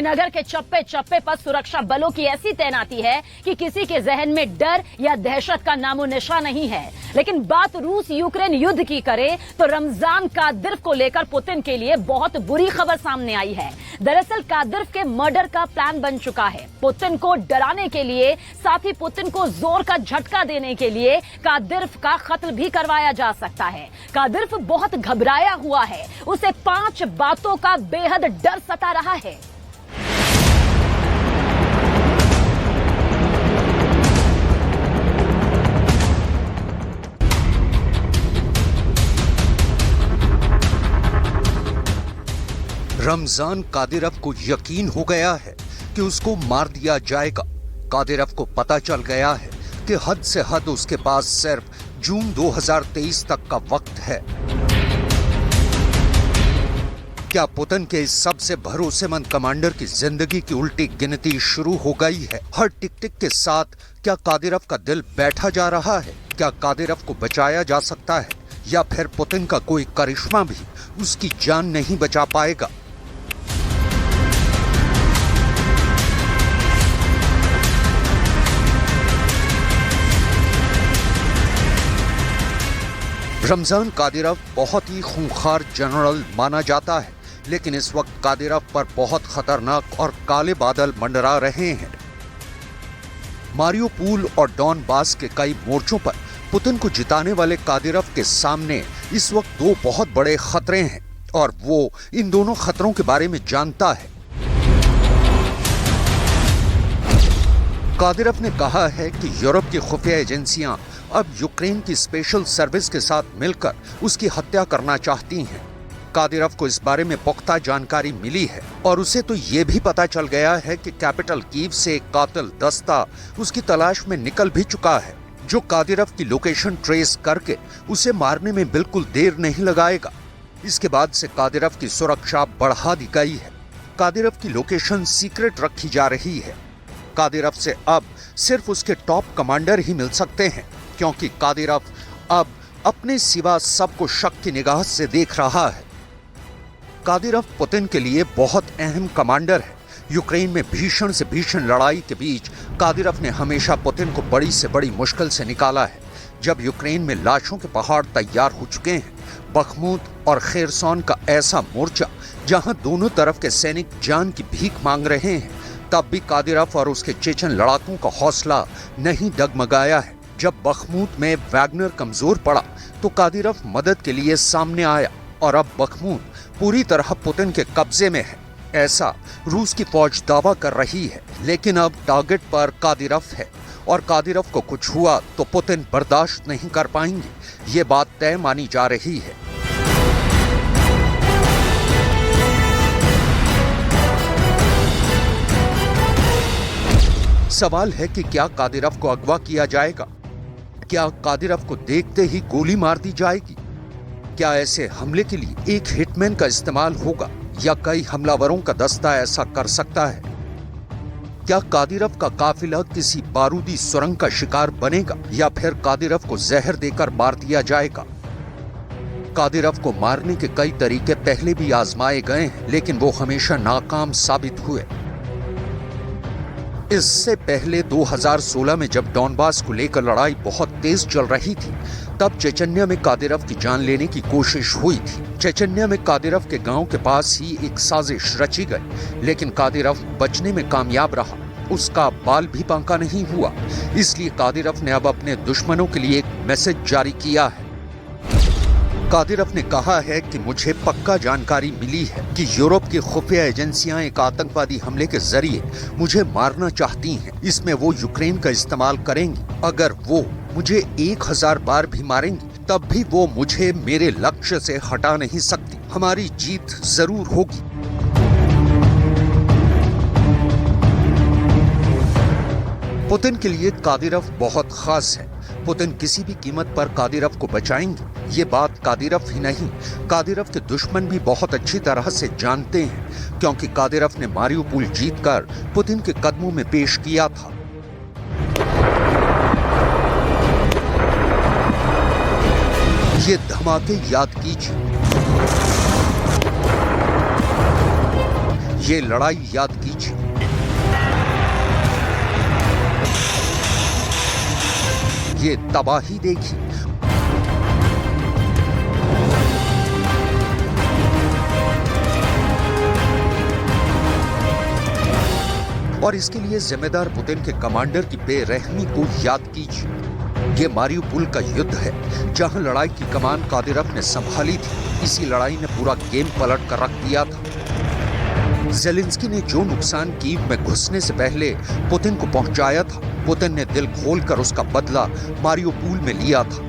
नगर के चप्पे चप्पे पर सुरक्षा बलों की ऐसी तैनाती है कि किसी के जहन में डर या दहशत का नामो निशान नहीं है। लेकिन बात रूस यूक्रेन युद्ध की करे तो रमजान कादिर को लेकर पुतिन के लिए बहुत बुरी खबर सामने आई है। दरअसल कादिर के मर्डर का प्लान बन चुका है। पुतिन को डराने के लिए, साथ ही पुतिन को जोर का झटका देने के लिए कादिर का कत्ल भी करवाया जा सकता है। कादिर बहुत घबराया हुआ है, उसे 5 बातों का बेहद डर सता रहा है। रमजान कादिरव को यकीन हो गया है कि उसको मार दिया जाएगा। कादिरव को पता चल गया है कि हद से हद उसके पास सिर्फ जून 2023 तक का वक्त है। क्या पुतिन के इस सबसे भरोसेमंद कमांडर की जिंदगी की उल्टी गिनती शुरू हो गई है? हर टिक टिक के साथ क्या कादिरव का दिल बैठा जा रहा है? क्या कादिरव को बचाया जा सकता है, या फिर पुतिन का कोई करिश्मा भी उसकी जान नहीं बचा पाएगा? रमजान कादिरव बहुत ही खूंखार जनरल माना जाता है, लेकिन इस वक्त कादिरव पर बहुत खतरनाक और काले बादल मंडरा रहे हैं। मारियोपोल और डॉनबास के कई मोर्चों पर पुतिन को जिताने वाले कादिरव के सामने इस वक्त 2 बहुत बड़े खतरे हैं, और वो इन दोनों खतरों के बारे में जानता है। कादिरव ने कहा है कि यूरोप की खुफिया एजेंसियां अब यूक्रेन की स्पेशल सर्विस के साथ मिलकर उसकी हत्या करना चाहती हैं। कादिरव को इस बारे में पुख्ता जानकारी मिली है, और उसे तो ये भी पता चल गया है कि कैपिटल कीव से एक कातिल दस्ता उसकी तलाश में निकल भी चुका है, जो कादिरव की लोकेशन ट्रेस करके उसे मारने में बिल्कुल देर नहीं लगाएगा। इसके बाद से कादिरव की सुरक्षा बढ़ा दी गई है। कादिरव की लोकेशन सीक्रेट रखी जा रही है। कादिरव से अब सिर्फ उसके टॉप कमांडर ही मिल सकते हैं, क्योंकि कादिरव अब अपने सिवा सबको शक की निगाह से देख रहा है। कादिरव पुतिन के लिए बहुत अहम कमांडर है। यूक्रेन में भीषण से भीषण लड़ाई के बीच कादिरव ने हमेशा पुतिन को बड़ी से बड़ी मुश्किल से निकाला है। जब यूक्रेन में लाशों के पहाड़ तैयार हो चुके हैं, बखमूत और खेरसॉन का ऐसा मोर्चा जहां दोनों तरफ के सैनिक जान की भीख मांग रहे हैं, तब भी कादिरव और उसके चेचन लड़ाकों का हौसला नहीं डगमगाया है। जब बखमूत में वैगनर कमजोर पड़ा तो कादिरव मदद के लिए सामने आया, और अब बखमूत पूरी तरह पुतिन के कब्जे में है, ऐसा रूस की फौज दावा कर रही है। लेकिन अब टारगेट पर कादिरव है, और कादिरव को कुछ हुआ तो पुतिन बर्दाश्त नहीं कर पाएंगे। ये बात तय मानी जा रही है। सवाल है कि क्या कादिरव को अगवा किया जाएगा? क्या कादिरव को देखते ही गोली मार दी जाएगी? क्या ऐसे हमले के लिए एक हिटमैन का इस्तेमाल होगा, या कई हमलावरों का दस्ता ऐसा कर सकता है? क्या कादिरव का काफिला किसी बारूदी सुरंग का शिकार बनेगा, या फिर कादिरव को जहर देकर मार दिया जाएगा? कादिरव को मारने के कई तरीके पहले भी आजमाए गए हैं, लेकिन वो हमेशा नाकाम साबित हुए। इससे पहले 2016 में जब डॉनबास को लेकर लड़ाई बहुत तेज चल रही थी, तब चेचन्या में कादिरव की जान लेने की कोशिश हुई थी। चेचन्या में कादिरव के गांव के पास ही एक साजिश रची गई, लेकिन कादिरव बचने में कामयाब रहा। उसका बाल भी बांका नहीं हुआ। इसलिए कादिरव ने अब अपने दुश्मनों के लिए एक मैसेज जारी किया है। कादिरव ने कहा है कि मुझे पक्का जानकारी मिली है कि यूरोप की खुफिया एजेंसियां एक आतंकवादी हमले के जरिए मुझे मारना चाहती हैं। इसमें वो यूक्रेन का इस्तेमाल करेंगी। अगर वो मुझे 1000 बार भी मारेंगी, तब भी वो मुझे मेरे लक्ष्य से हटा नहीं सकती। हमारी जीत जरूर होगी। पुतिन के लिए कादिरव बहुत खास है। पुतिन किसी भी कीमत पर कादिरव को बचाएंगे। ये बात कादिरव ही नहीं, कादिरव के दुश्मन भी बहुत अच्छी तरह से जानते हैं, क्योंकि कादिरव ने मारियोपोल जीतकर पुतिन के कदमों में पेश किया था। ये धमाके याद कीजिए। ये लड़ाई याद कीजिए। ये तबाही देखिए। और इसके लिए जिम्मेदार पुतिन के कमांडर की बेरहमी को याद कीजिए। ये मारियुपोल का युद्ध है जहां लड़ाई की कमान कादिरोव ने संभाली थी। इसी लड़ाई ने पूरा गेम पलट कर रख दिया था। ज़ेलेंस्की ने जो नुकसान कीव में घुसने से पहले पुतिन को पहुंचाया था, पुतिन ने दिल खोलकर उसका बदला मारियुपोल में लिया था।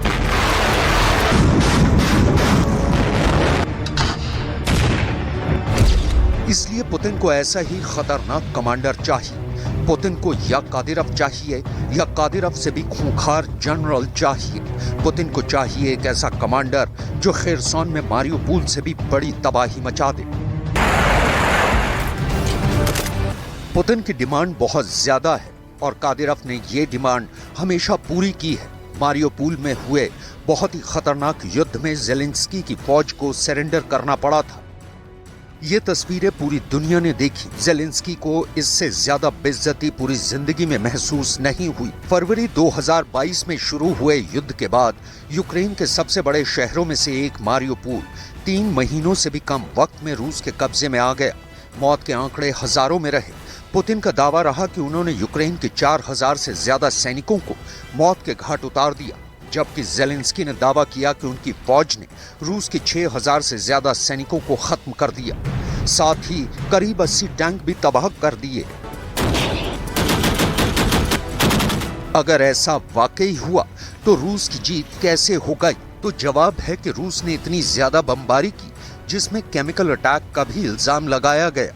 इसलिए पुतिन को ऐसा ही खतरनाक कमांडर चाहिए। पुतिन को या कादिरोव चाहिए या कादिरोव से भी खूंखार जनरल चाहिए। पुतिन को चाहिए एक ऐसा कमांडर जो खेरसॉन में मारियुपोल से भी बड़ी तबाही मचा दे। पुतिन की डिमांड बहुत ज्यादा है और कादिरोव ने ये डिमांड हमेशा पूरी की है। मारियुपोल में हुए बहुत ही खतरनाक युद्ध में ज़ेलेंस्की की फौज को सरेंडर करना पड़ा था। ये तस्वीरें पूरी दुनिया ने देखी। ज़ेलेंस्की को इससे ज्यादा बेइज्जती पूरी जिंदगी में महसूस नहीं हुई। फरवरी 2022 में शुरू हुए युद्ध के बाद यूक्रेन के सबसे बड़े शहरों में से एक मारियुपोल 3 महीनों से भी कम वक्त में रूस के कब्जे में आ गया। मौत के आंकड़े हजारों में रहे। पुतिन का दावा रहा कि उन्होंने यूक्रेन के 4000 से ज्यादा सैनिकों को मौत के घाट उतार दिया, जबकि ज़ेलेंस्की ने दावा किया कि उनकी फौज ने रूस के 6000 से ज्यादा सैनिकों को खत्म कर दिया। साथ ही करीब 80 टैंक भी तबाह कर दिए। अगर ऐसा वाकई हुआ तो रूस की जीत कैसे हो गई? तो जवाब है कि रूस ने इतनी ज्यादा बमबारी की जिसमें केमिकल अटैक का भी इल्जाम लगाया गया।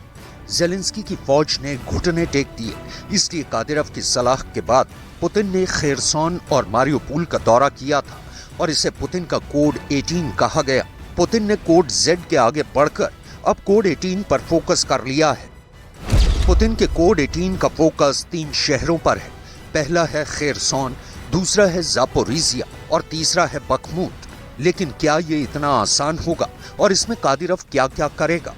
ज़ेलेंस्की की फौज ने घुटने टेक दिए। इसलिए कादिरोव की सलाह के बाद पुतिन ने खेरसॉन और मारियुपोल का दौरा किया था और इसे पुतिन का कोड 18 कहा गया। पुतिन ने कोड Z के आगे बढ़कर अब कोड 18 पर फोकस कर लिया है। पुतिन के कोड 18 का फोकस 3 शहरों पर है। पहला है खेरसॉन, दूसरा है ज़ापोरिजिया और तीसरा है बखमुत। लेकिन क्या ये इतना आसान होगा और इसमें कादिरोव क्या क्या करेगा?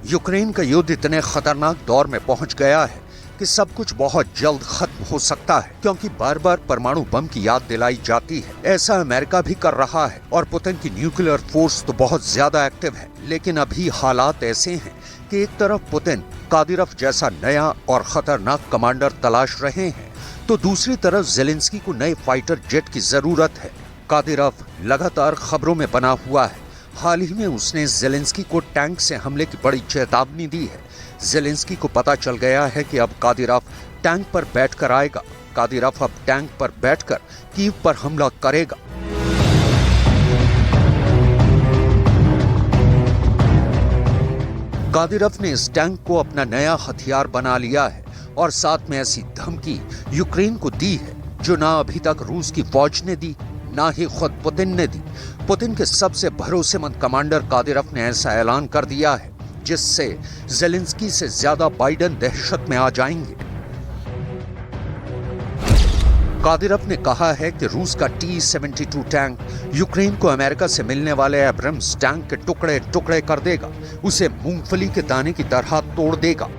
यूक्रेन का युद्ध इतने खतरनाक दौर में पहुंच गया है कि सब कुछ बहुत जल्द खत्म हो सकता है, क्योंकि बार बार परमाणु बम की याद दिलाई जाती है। ऐसा अमेरिका भी कर रहा है और पुतिन की न्यूक्लियर फोर्स तो बहुत ज्यादा एक्टिव है। लेकिन अभी हालात ऐसे हैं कि एक तरफ पुतिन कादिरोव जैसा नया और खतरनाक कमांडर तलाश रहे हैं, तो दूसरी तरफ ज़ेलेंस्की को नए फाइटर जेट की जरूरत है। कादिरोव लगातार खबरों में बना हुआ है। हाल ही में उसने ज़ेलेंस्की को टैंक से हमले की बड़ी चेतावनी दी है। ज़ेलेंस्की को पता चल गया है कि अब कादिरोव टैंक पर बैठकर आएगा। कादिरोव अब टैंक पर बैठकर कीव पर हमला करेगा। कादिरोव ने इस टैंक को अपना नया हथियार बना लिया है और साथ में ऐसी धमकी यूक्रेन को दी है जो ना अभी तक रूस की फौज ने दी, ना ही खुद पुतिन ने दी। पुतिन के सबसे भरोसेमंद कमांडर कादिरोव ने ऐसा ऐलान कर दिया है जिससे ज़ेलेंस्की से ज्यादा बाइडेन दहशत में आ जाएंगे। कादिरोव ने कहा है कि रूस का T-72 टैंक यूक्रेन को अमेरिका से मिलने वाले एब्रम्स टैंक के टुकड़े टुकड़े कर देगा, उसे मूंगफली के दाने की तरह तोड़ देगा।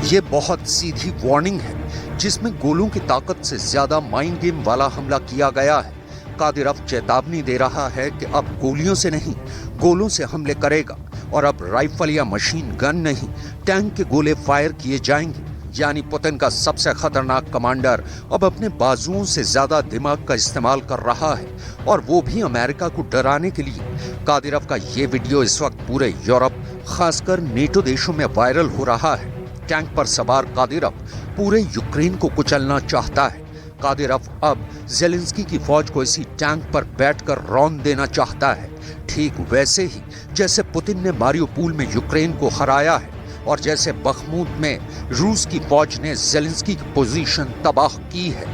ये बहुत सीधी वार्निंग है जिसमें गोलों की ताकत से ज्यादा माइंड गेम वाला हमला किया गया है। कादिरोव चेतावनी दे रहा है कि अब गोलियों से नहीं, गोलों से हमले करेगा और अब राइफल या मशीन गन नहीं, टैंक के गोले फायर किए जाएंगे। यानी पुतिन का सबसे खतरनाक कमांडर अब अपने बाजुओं से ज्यादा दिमाग का इस्तेमाल कर रहा है, और वो भी अमेरिका को डराने के लिए। कादिरोव का ये वीडियो इस वक्त पूरे यूरोप, खासकर नेटो देशों में वायरल हो रहा है। टैंक पर सवार कादिरोव पूरे यूक्रेन को कुचलना चाहता है। कादिरोव अब ज़ेलेंस्की की फौज को इसी टैंक पर बैठकर रौंद देना चाहता है, ठीक वैसे ही जैसे पुतिन ने मारियुपोल में यूक्रेन को हराया है और जैसे बखमुत में रूस की फौज ने ज़ेलेंस्की की पोजीशन तबाह की है।